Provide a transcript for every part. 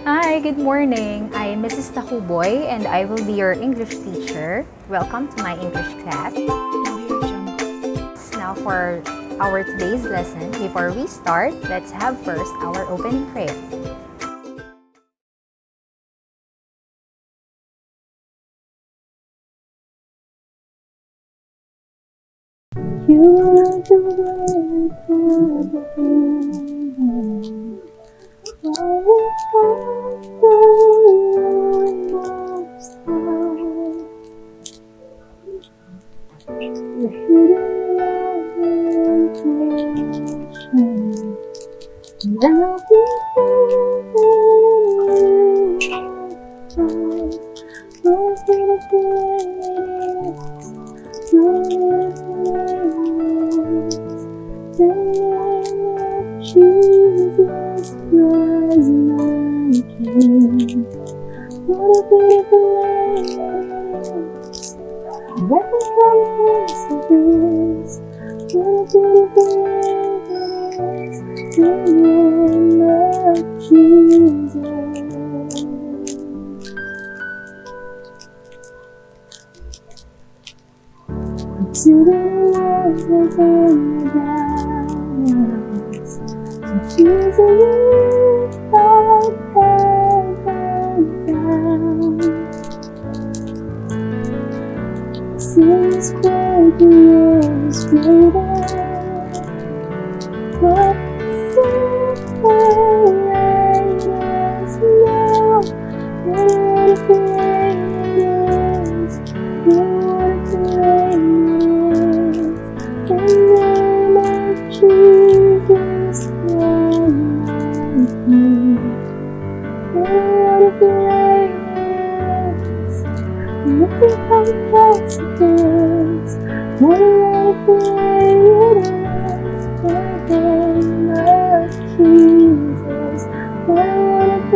Hi, good morning. I'm Mrs. Takuboy and I will be your English teacher. Welcome to my English class. Now for our today's lesson, before we start, let's have first our opening prayer. You are the way for the heaven. Falling from the most high. The hidden love in creation. Now we Where's the place? The name of Jesus Christ, my King. What a beautiful name! Let me come close to this. What a beautiful name it is. The name of Jesus. To the love within the darkness, to Jesus is all heaven down. Sin is great, the is greater. What separate us now? What a rain it is. What a rain it is. The name of Jesus Christ, my King. What a rain it is. Let me come close to this. What a rain it is. The name of Jesus. What a rain it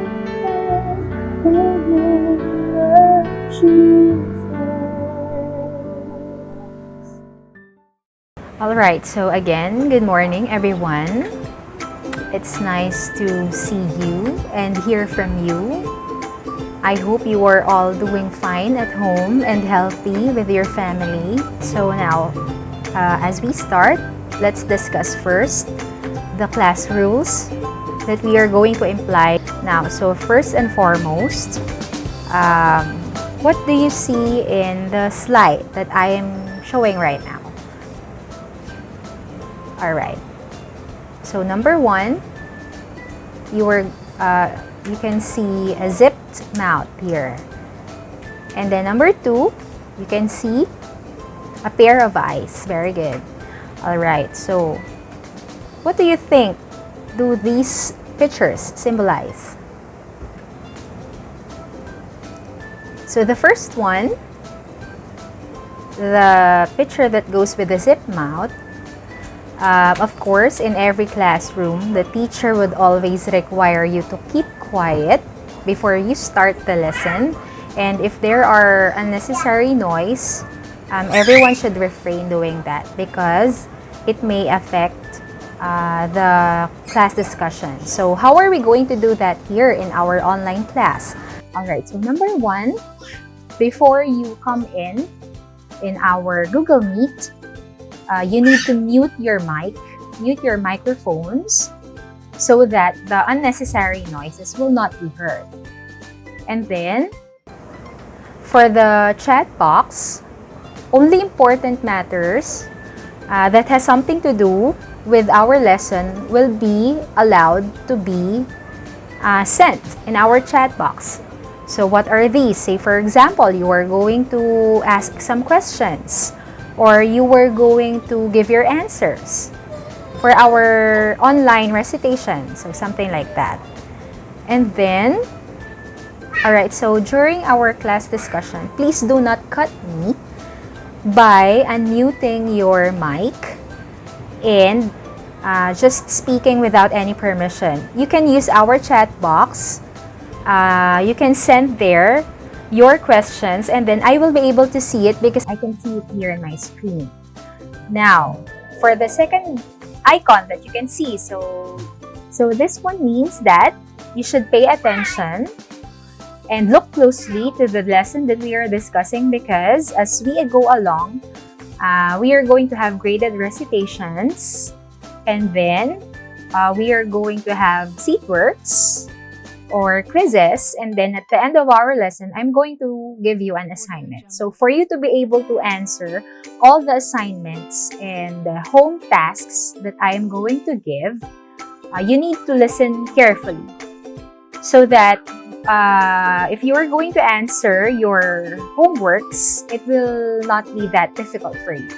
is. The name of Jesus. Alright, so again, good morning everyone. It's nice to see you and hear from you. I hope you are all doing fine at home and healthy with your family. So now, as we start, let's discuss first the class rules that we are going to imply now. So first and foremost, what do you see in the slide that I am showing right now? Alright. So number one, you can see a zipped mouth here. And then number two, you can see a pair of eyes. Very good. Alright, so what do you think do these pictures symbolize? So the first one, the picture that goes with the zip mouth, of course, in every classroom, the teacher would always require you to keep quiet before you start the lesson. And if there are unnecessary noise, everyone should refrain doing that because it may affect the class discussion. So how are we going to do that here in our online class? Alright, so number one, before you come in our Google Meet, you need to mute your microphones so that the unnecessary noises will not be heard. And then, for the chat box, only important matters that has something to do with our lesson will be allowed to be sent in our chat box. So what are these? Say for example, you are going to ask some questions or you were going to give your answers for our online recitation. So something like that. And then, alright, so during our class discussion, please do not cut me by unmuting your mic and just speaking without any permission. You can use our chat box. You can send there your questions and then I will be able to see it because I can see it here in my screen. Now, for the second icon that you can see, so So this one means that you should pay attention and look closely to the lesson that we are discussing, because as we go along, we are going to have graded recitations, and then we are going to have seat works or quizzes, and then at the end of our lesson, I'm going to give you an assignment. So for you to be able to answer all the assignments and the home tasks that I am going to give, you need to listen carefully, so that if you are going to answer your homeworks, it will not be that difficult for you.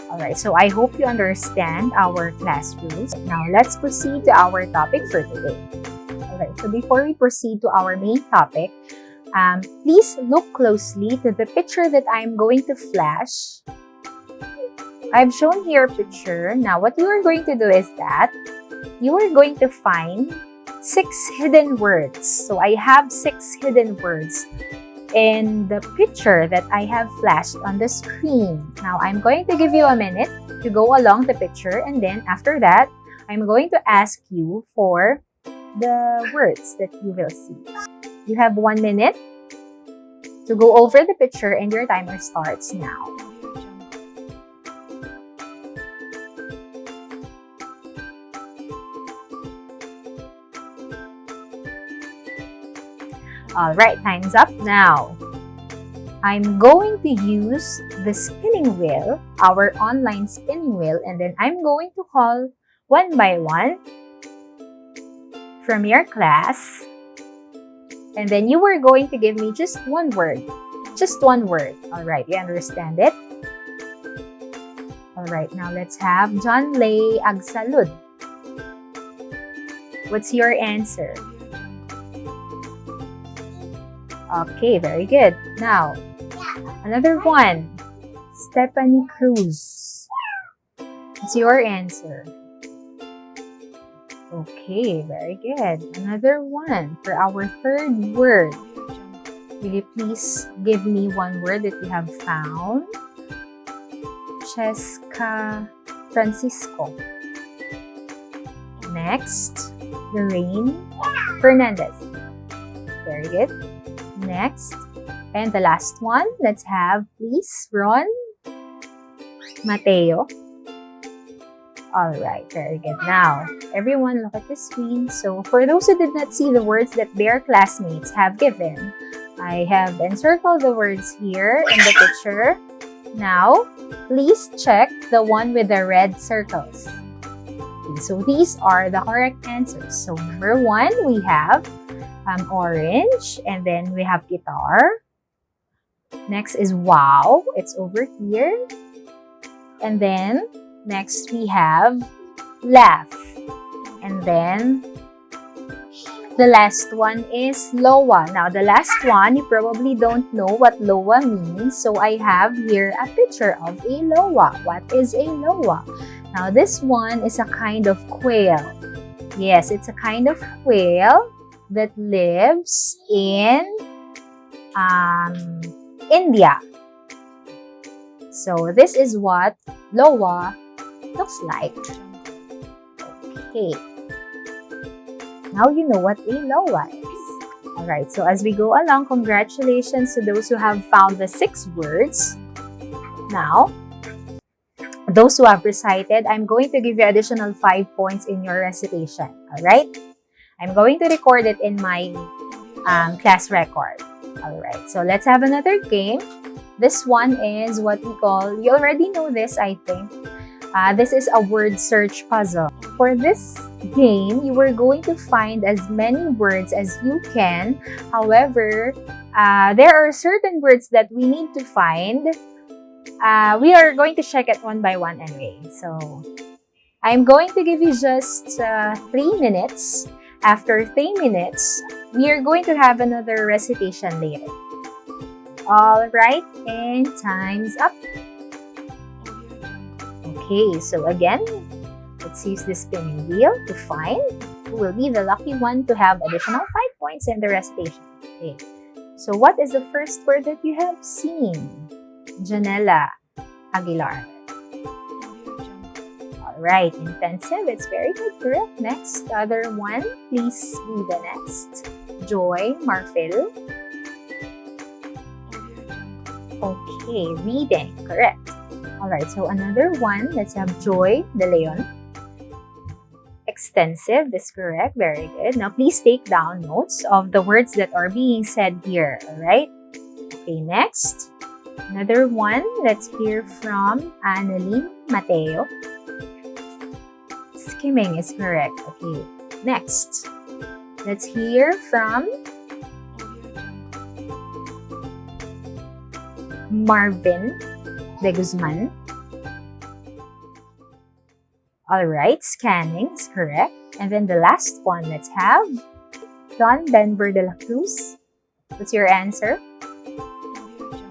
Alright, so I hope you understand our class rules. Now, let's proceed to our topic for today. Alright, so before we proceed to our main topic, please look closely to the picture that I'm going to flash. I've shown here a picture. Now, what you are going to do is that you are going to find 6 hidden words. So I have 6 hidden words in the picture that I have flashed on the screen. Now, I'm going to give you a minute to go along the picture, and then after that, I'm going to ask you for the words that you will see. You have 1 minute to go over the picture, and your timer starts now. Alright, time's up now. I'm going to use the spinning wheel, our online spinning wheel, and then I'm going to call one by one from your class. And then you are going to give me just one word. Just one word. Alright, you understand it? Alright, now let's have John Lay Agsalud. What's your answer? Okay, very good. Now, another one. Stephanie Cruz. What's your answer? Okay, very good. Another one for our third word. Will you please give me one word that you have found? Cheska Francisco. Next, Lorraine Fernandez. Very good. Next, and the last one, let's have, please, Ron Mateo. Alright, very good. Now, everyone look at the screen. So, for those who did not see the words that their classmates have given, I have encircled the words here in the picture. Now, please check the one with the red circles. Okay, so these are the correct answers. So, number 1, we have orange, and then we have guitar. Next is wow, it's over here. And then next we have laugh, and then the last one is loa. Now the last one, you probably don't know what loa means, so I have here a picture of a loa. What is a loa? Now this one is a kind of quail. Yes, it's a kind of quail that lives in India. So this is what loa looks like. Okay. Now you know what a loa is. Alright, so as we go along, congratulations to those who have found the 6 words. Now, those who have recited, I'm going to give you additional 5 points in your recitation. Alright? I'm going to record it in my class record. Alright, so let's have another game. This one is what we call, you already know this, I think. This is a word search puzzle. For this game, you are going to find as many words as you can. However, there are certain words that we need to find. We are going to check it one by one anyway. So, I'm going to give you just 3 minutes. After 3 minutes, we are going to have another recitation later. Alright, and time's up. Okay, so again, let's use the spinning wheel to find who will be the lucky one to have additional 5 points in the recitation. Okay, so what is the first word that you have seen? Janela Aguilar. Alright, intensive. It's very good. Correct. Next, other one. Please read the next. Joy, Marfil. Okay, reading. Correct. Alright, so another one. Let's have Joy, De Leon. Extensive. That's correct. Very good. Now, please take down notes of the words that are being said here. Alright? Okay, next. Another one. Let's hear from Annalyn Mateo. Skimming is correct. Okay, next. Let's hear from Marvin De Guzman. Alright, scanning is correct. And then the last one, let's have Don Denver de la Cruz. What's your answer?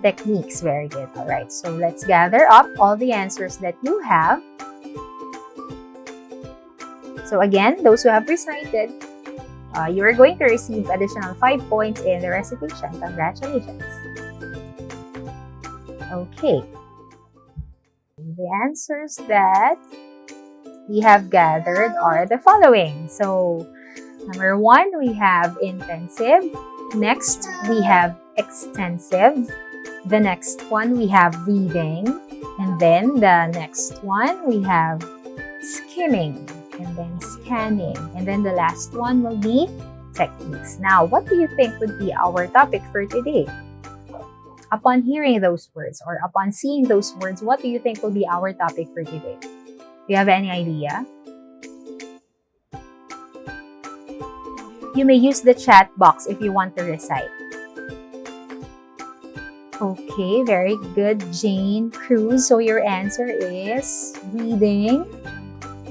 Techniques. Very good. Alright, so let's gather up all the answers that you have. So again, those who have recited, you are going to receive additional 5 points in the recitation. Congratulations. Okay. The answers that we have gathered are the following. So, number 1, we have intensive. Next, we have extensive. The next one, we have reading. And then the next one, we have skimming. And then scanning. And then the last one will be techniques. Now, what do you think would be our topic for today? Upon hearing those words or upon seeing those words, what do you think will be our topic for today? Do you have any idea? You may use the chat box if you want to recite. Okay, very good, Jane Cruz. So your answer is reading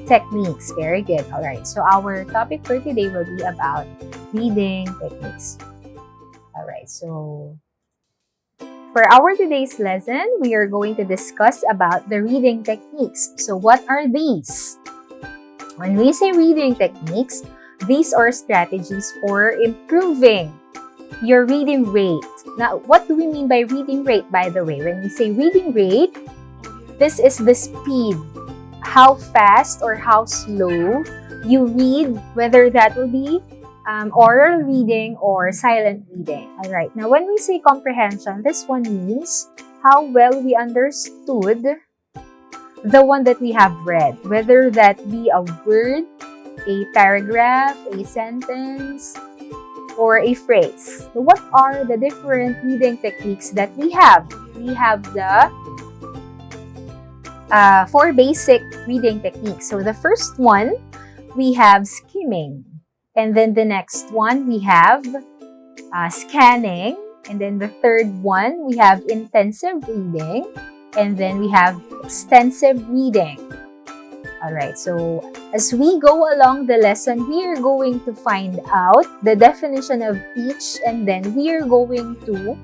techniques. Very good. All right. So our topic for today will be about reading techniques. All right. So for our today's lesson, we are going to discuss about the reading techniques. So what are these? When we say reading techniques, these are strategies for improving your reading rate. Now, what do we mean by reading rate, by the way? When we say reading rate, this is the speed, how fast or how slow you read, whether that will be oral reading or silent reading. Alright, now when we say comprehension, this one means how well we understood the one that we have read, whether that be a word, a paragraph, a sentence, or a phrase. So what are the different reading techniques that we have? We have the 4 basic reading techniques. So the first one, we have skimming. And then the next one, we have scanning. And then the third one, we have intensive reading. And then we have extensive reading. Alright, so as we go along the lesson, we are going to find out the definition of each, and then we are going to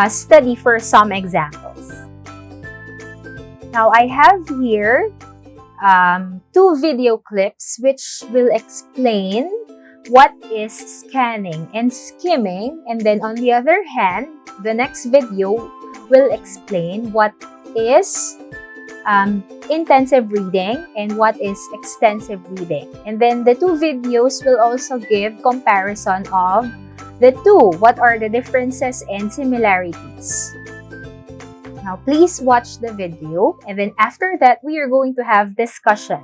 study for some examples. Now, I have here 2 video clips which will explain what is scanning and skimming, and then on the other hand, the next video will explain what is intensive reading and what is extensive reading. And then the 2 videos will also give comparison of the 2. What are the differences and similarities? Now, please watch the video, and then after that, we are going to have discussion.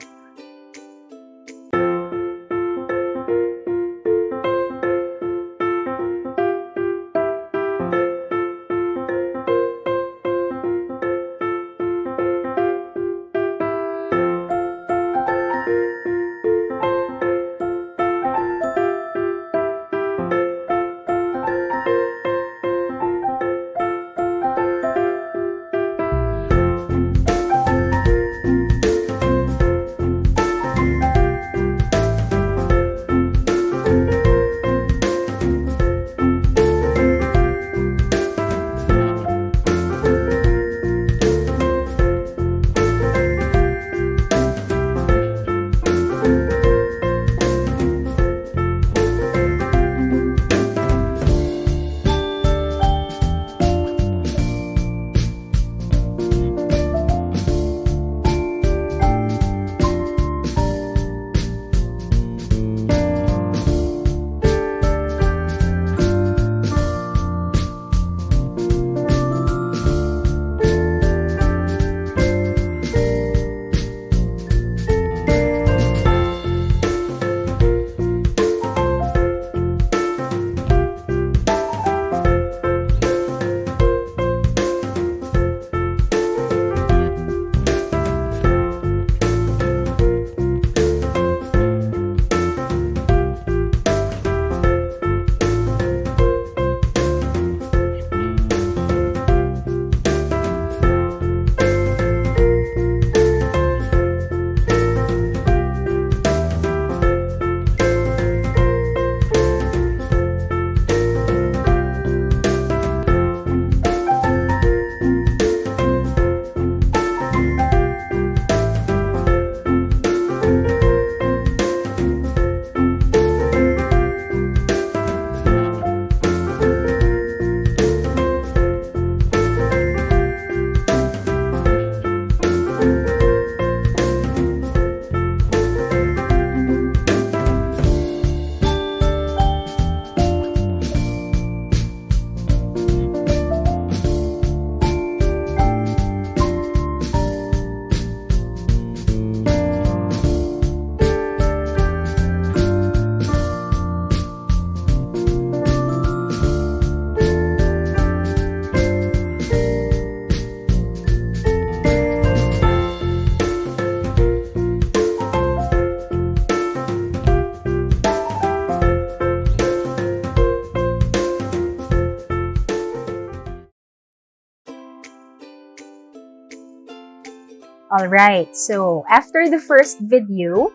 Alright, so after the first video,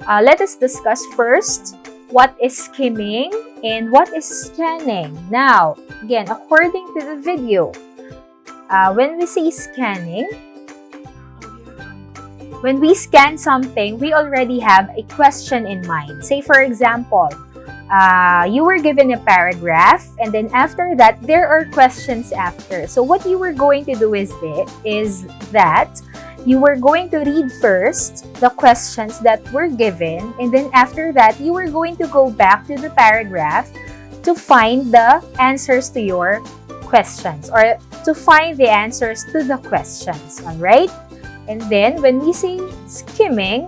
let us discuss first what is skimming and what is scanning. Now, again, according to the video, when we say scanning, when we scan something, we already have a question in mind. Say, for example, you were given a paragraph, and then after that, there are questions after. So what you were going to do is that you were going to read first the questions that were given, and then after that, you were going to go back to the paragraph to find the answers to your questions, or to find the answers to the questions, all right? And then, when we say skimming,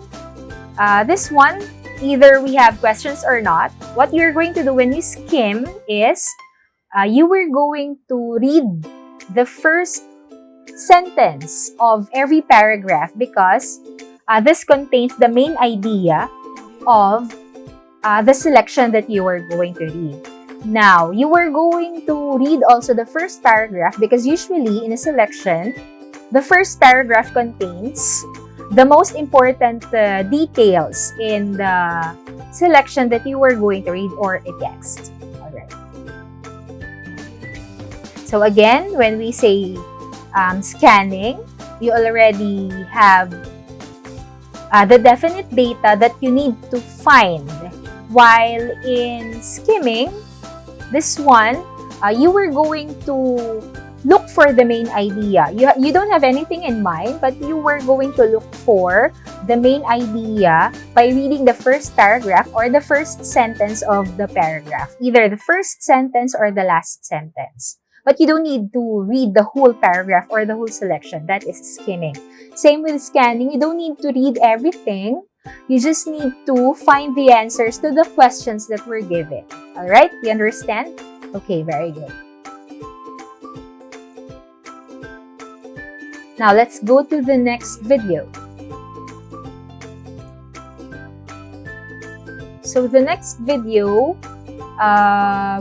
this one, either we have questions or not. What you're going to do when you skim is, you were going to read the first sentence of every paragraph, because this contains the main idea of the selection that you are going to read. Now, you are going to read also the first paragraph, because usually in a selection, the first paragraph contains the most important details in the selection that you are going to read, or a text. Alright. So again, when we say scanning, you already have the definite data that you need to find. While in skimming, this one, you were going to look for the main idea. You don't have anything in mind, but you were going to look for the main idea by reading the first paragraph or the first sentence of the paragraph. Either the first sentence or the last sentence. But you don't need to read the whole paragraph or the whole selection. That is skimming. Same with scanning. You don't need to read everything. You just need to find the answers to the questions that were given. Alright? You understand? Okay, very good. Now, let's go to the next video. So, the next video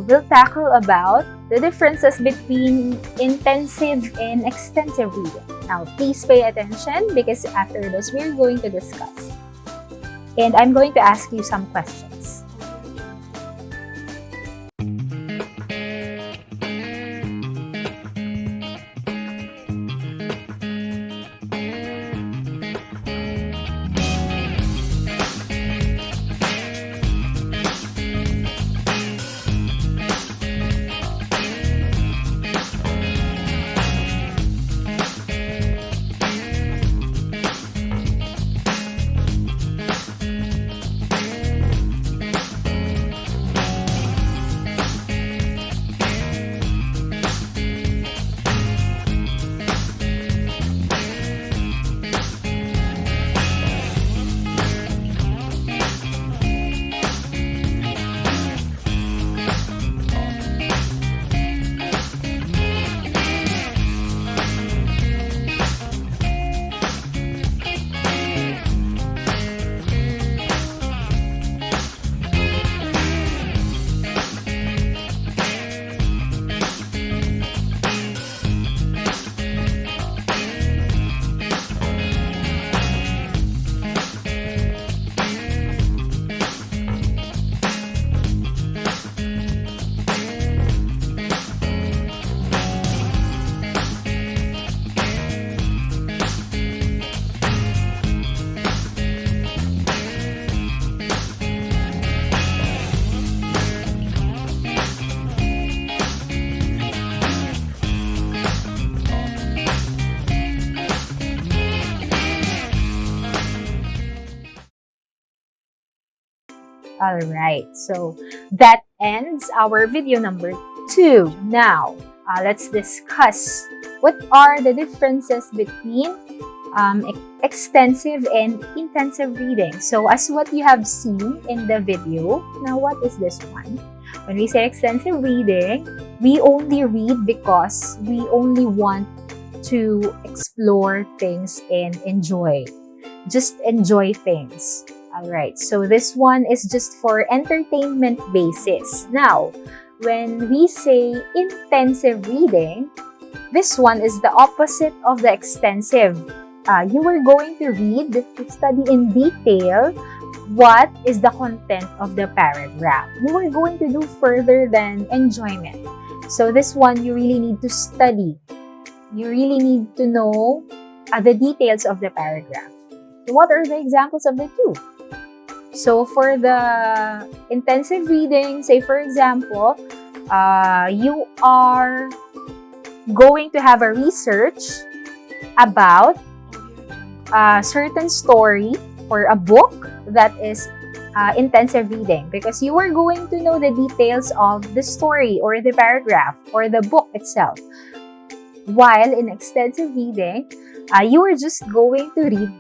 will tackle about the differences between intensive and extensive reading. Now, please pay attention, because after this, we're going to discuss. And I'm going to ask you some questions. Alright, so that ends our video number 2. Now, let's discuss what are the differences between extensive and intensive reading. So, as what you have seen in the video, now what is this one? When we say extensive reading, we only read because we only want to explore things and enjoy. Just enjoy things. Alright, so this one is just for entertainment basis. Now, when we say intensive reading, this one is the opposite of the extensive. you were going to read, to study in detail what is the content of the paragraph. You are going to do further than enjoyment. So this one, you really need to study. You really need to know the details of the paragraph. So what are the examples of the two? So for the intensive reading, say for example, you are going to have a research about a certain story or a book that is intensive reading, because you are going to know the details of the story or the paragraph or the book itself. While in extensive reading, you are just going to read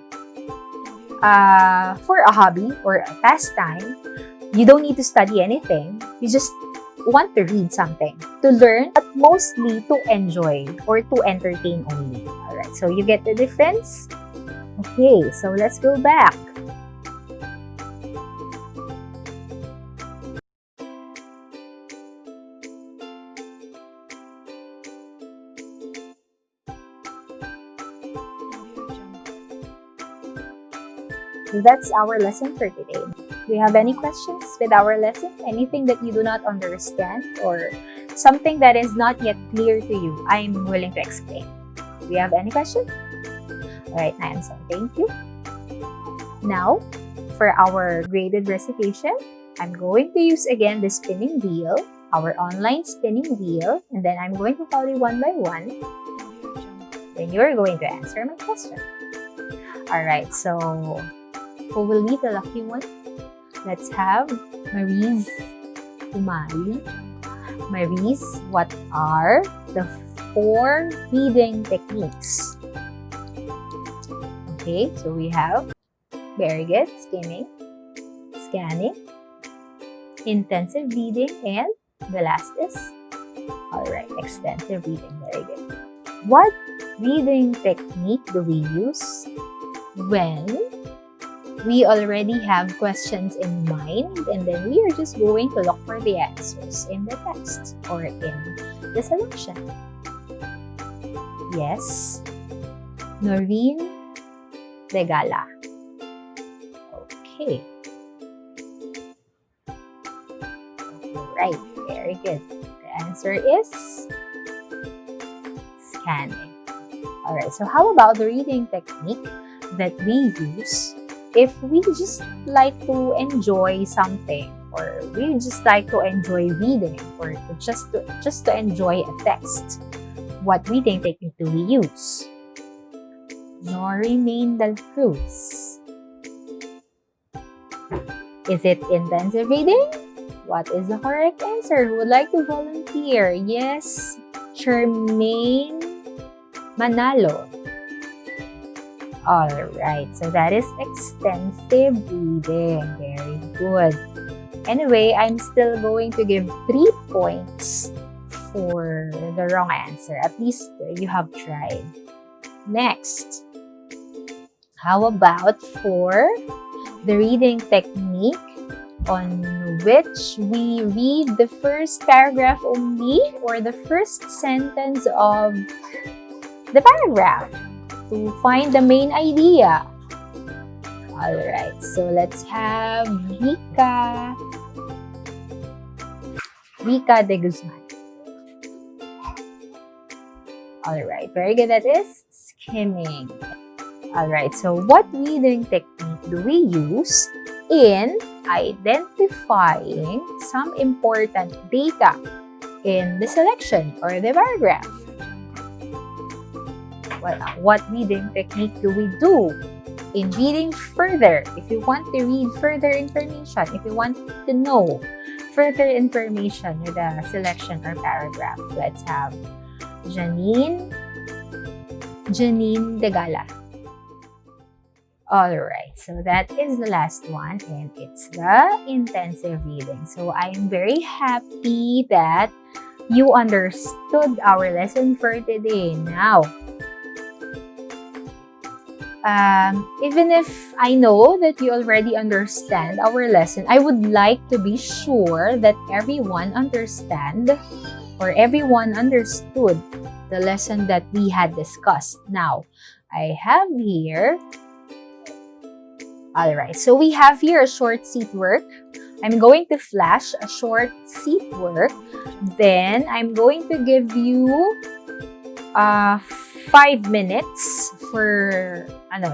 for a hobby or a pastime. You don't need to study anything. You just want to read something, to learn, but mostly to enjoy or to entertain only. Alright, so you get the difference? Okay, so let's go back. That's our lesson for today. Do you have any questions with our lesson? Anything that you do not understand or something that is not yet clear to you? I'm willing to explain. Do you have any questions? Alright, Nancy, thank you. Now, for our graded recitation, I'm going to use again the spinning wheel, our online spinning wheel, and then I'm going to call you one by one. Then you're going to answer my question. Alright, so who will be the lucky one? Let's have Mary's Umali. Mary's, what are the 4 reading techniques? Okay, so we have very good, skimming, scanning, intensive reading, and the last is, alright, extensive reading. Very good. What reading technique do we use when we already have questions in mind and then we are just going to look for the answers in the text or in the selection? Yes, Noreen Regala. Okay. Alright, very good. The answer is scanning. Alright, so how about the reading technique that we use if we just like to enjoy something, or we just like to enjoy reading, or just to enjoy a text? What reading technique do we use? Nori Main Del Cruz. Is it intensive reading? What is the correct answer? Who would like to volunteer? Yes, Charmaine Manalo. Alright, so that is extensive reading. Very good. Anyway, I'm still going to give 3 points for the wrong answer. At least you have tried. Next, how about for the reading technique on which we read the first paragraph only or the first sentence of the paragraph to find the main idea? Alright, so let's have Rika de Guzman. Alright, very good. That is skimming. Alright, so what reading technique do we use in identifying some important data in the selection or the paragraph? Well, what reading technique do we do in reading further? If you want to read further information, if you want to know further information with a selection or paragraph, let's have Janine Degala. Alright, so that is the last one, and it's the intensive reading. So I'm very happy that you understood our lesson for today. Now, even if I know that you already understand our lesson, I would like to be sure that everyone understood the lesson that we had discussed. Now, I have here. Alright, so we have here a short seat work. I'm going to flash a short seat work. Then, I'm going to give you 5 minutes for,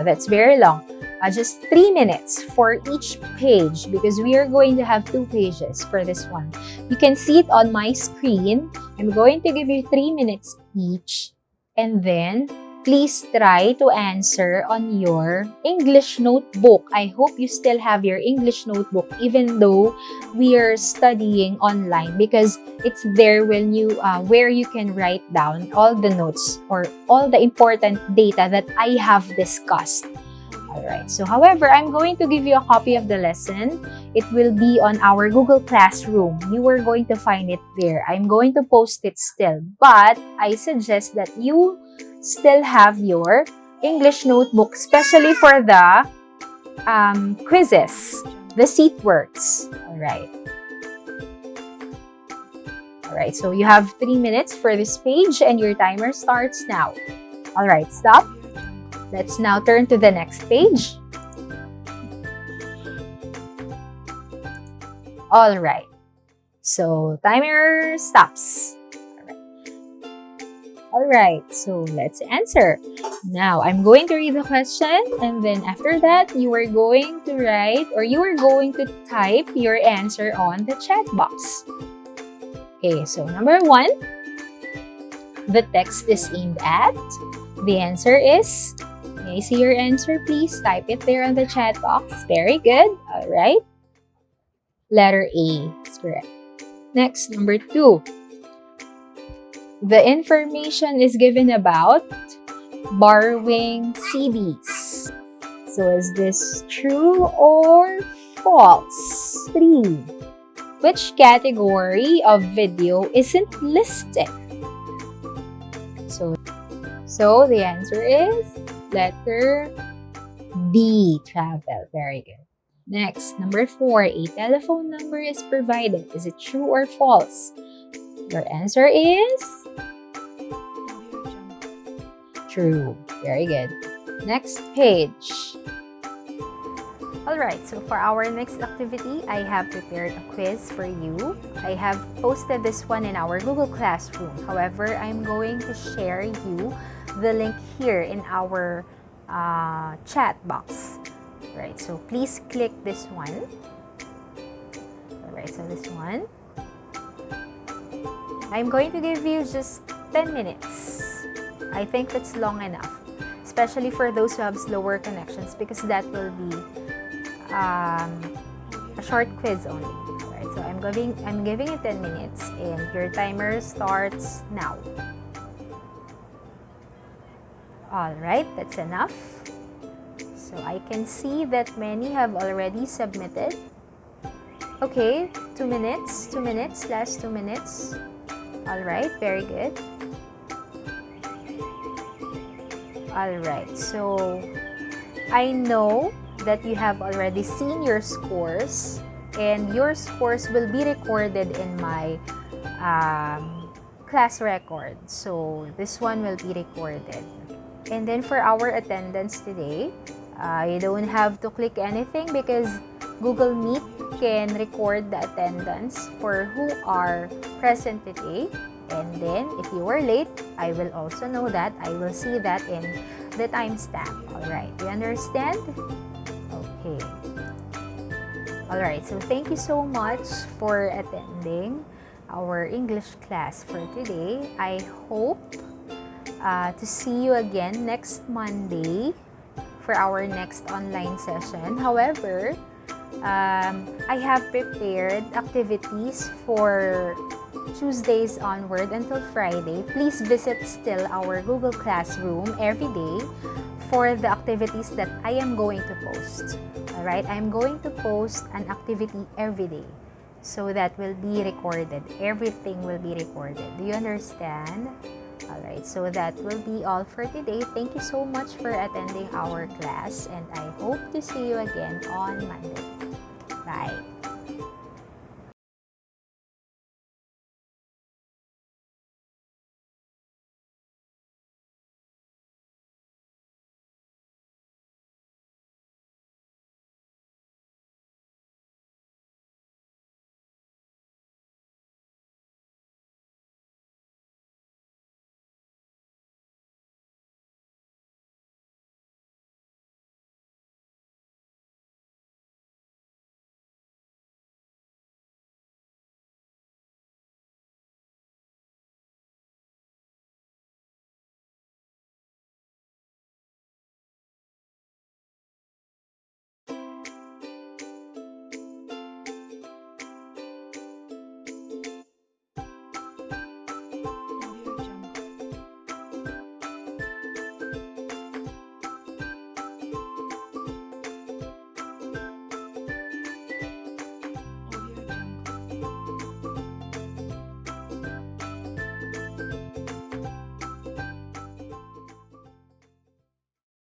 that's very long. Just 3 minutes for each page because we are going to have 2 pages for this one. You can see it on my screen. I'm going to give you 3 minutes each. And then, please try to answer on your English notebook. I hope you still have your English notebook even though we are studying online because it's there when you where you can write down all the notes or all the important data that I have discussed. Alright, so however, I'm going to give you a copy of the lesson. It will be on our Google Classroom. You are going to find it there. I'm going to post it still, but I suggest that you still have your English notebook, especially for the quizzes, the seat works. Alright. Alright, so you have 3 minutes for this page and your timer starts now. Alright, stop. Let's now turn to the next page. Alright, so timer stops. Alright, so let's answer. Now, I'm going to read the question and then after that, you are going to write or you are going to type your answer on the chat box. Okay, so number 1, the text is aimed at. The answer is, may I see your answer please? Type it there on the chat box. Very good. Alright. Letter A is correct. Next, number 2. The information is given about borrowing CDs. So is this true or false? 3. Which category of video isn't listed? So the answer is letter D, travel. Very good. Next, number 4, a telephone number is provided. Is it true or false? Your answer is true. Very good. Next page. Alright, so for our next activity, I have prepared a quiz for you. I have posted this one in our Google Classroom. However, I'm going to share you the link here in our chat box. Alright, so please click this one. Alright, so this one. I'm going to give you just 10 minutes. I think that's long enough, especially for those who have slower connections because that will be a short quiz only. Alright, so I'm giving it 10 minutes and your timer starts now. Alright, that's enough. So I can see that many have already submitted. Okay, 2 minutes, last 2 minutes. Alright, very good. Alright, so I know that you have already seen your scores and your scores will be recorded in my class record. So this one will be recorded. And then for our attendance today, you don't have to click anything because Google Meet can record the attendance for who are present today. And then if you were late, I will also know that. I will see that in the timestamp. Alright, you understand? Okay. Alright, so thank you so much for attending our English class for today. I hope to see you again next Monday for our next online session. However, I have prepared activities for Tuesdays onward until Friday. Please visit still our Google Classroom every day for the activities that I am going to post. Alright, I'm going to post an activity every day. So that will be recorded. Everything will be recorded. Do you understand? Alright, so that will be all for today. Thank you so much for attending our class and I hope to see you again on Monday. Bye!